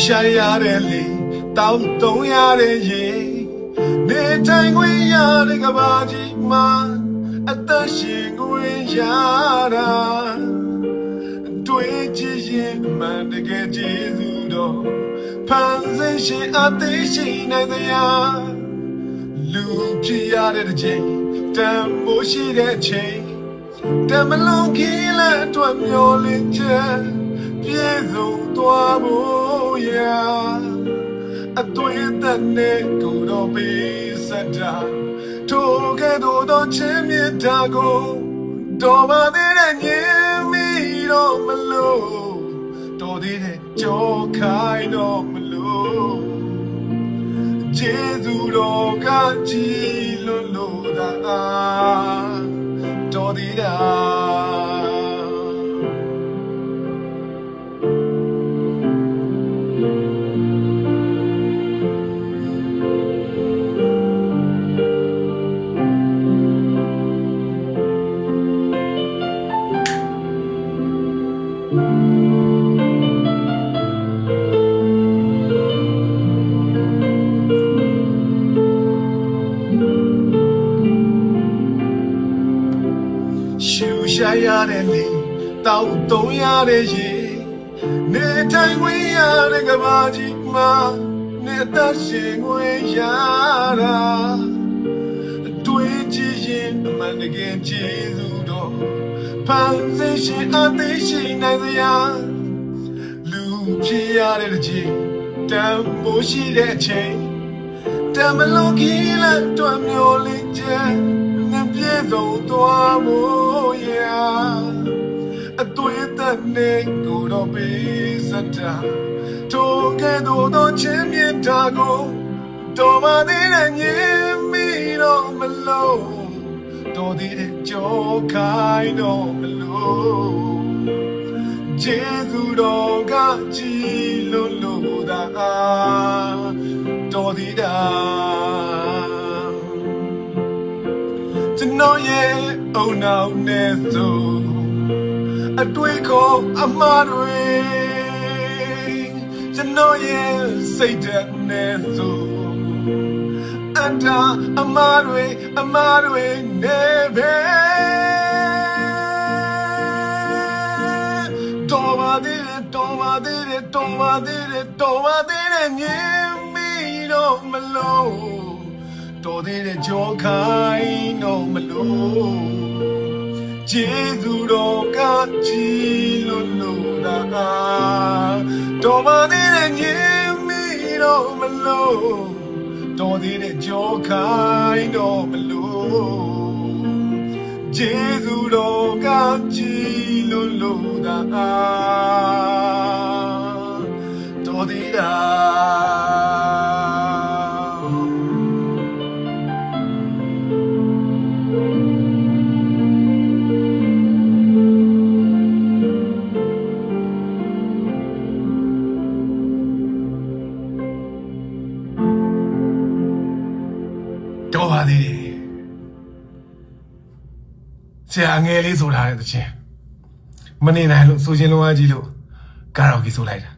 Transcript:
ရှာရတဲ့လေတောင်းတုံးရတဲ့ရေနေထိုင်ခွင့်ရတဲ့ကဘာကြီးမှာအသက်ရှင်ခွင့်ရတာတွေ့ကြည့်ရင်မှန်တကယ်ကျေးဇူးတော်ဖန်ဆင်းရှင်အသေးရှိနိုင်သလားလူဖြစ်ရတဲ့ချိန်တန်မိုးရှိတဲ့ချိန်တမလုံးကြီးလက်အတွက်မျောလင်းချက်ပြေဆုံးသွားဖို့ရာအတွေ့အကြုံနဲ့ကိုယ်တော်ပေးစတာထိုကဲ့သို့သောချင်းမြတ်တာကိုတော်ပါသေးတဲ့ညင်မီတော့မလို့တော်သေးတဲ့ကြောခိုင်းတော့မလို့ကျေးဇူးတော်ကကြည်လို့သာတော်သေးတာရှူရှာရတဲ့လေတောက်တုံးရတဲ့ရေနေထိုင်ခွင့်ရတဲ့ကဘာကြီးမှာနေသက်ရှင်ခွင့်ရတာတွေ့ကြည့်ရင်အမှန်တကယ်ကျေးဇူးတော်ဖန်ဆင်းရှင်အသေးရှိနိုင်သလားလူဖြစ်ရတဲ့ချိန်တန်မိုးရှိတဲ့ချိန်တမလုံးကြီးလက်တွမျောလင်းချက်ပြေဆုံးသွားဖို့ရာအတွေ့အကြုံနဲ့ကိုယ်တော်ပေးစတာထိုကဲ့သို့သောချင်းမြတ်တာကိုတော်ပါသေးတဲ့ညင်မီတော့မလို့တော်သေးတဲ့ကြောခိုင်းတော့မလို့ကျေးဇူးတော်ကကြည်လို့သာတော်သေးတာကျွန်တော်ရဲ့အုံနောက်နဲ့ဆိုအတွေ့ခေါ်အမှားတွေကျွန်တော်ရဲ့စိတ်ဓာတ်နဲ့ဆိုအတားအမှားတွေနေပဲတော်ပါသေးတယ်ညင်မီတော့မလို့တော်သေးတဲ့ကြောခိုင်းတော့မလို့ကျေးဇူးတော်ကကြည်လို့သာတော်ပါသေးတဲ့ညင်မီတော့မလို့တော်သေးတဲ့ကြောခိုင်းတော့မလို့ကျေးဇူးတော်ကကြည်လို့သာတော်သေးတာတော်ပါသေးတယ်ဆရာငယ်လေးဆိုထားတဲ့တခြင်းမနေနိုင်လို့ဆိုခြင်းလုံးအကြီးလို့ကာရာโอเกဆိုလိုက်တာ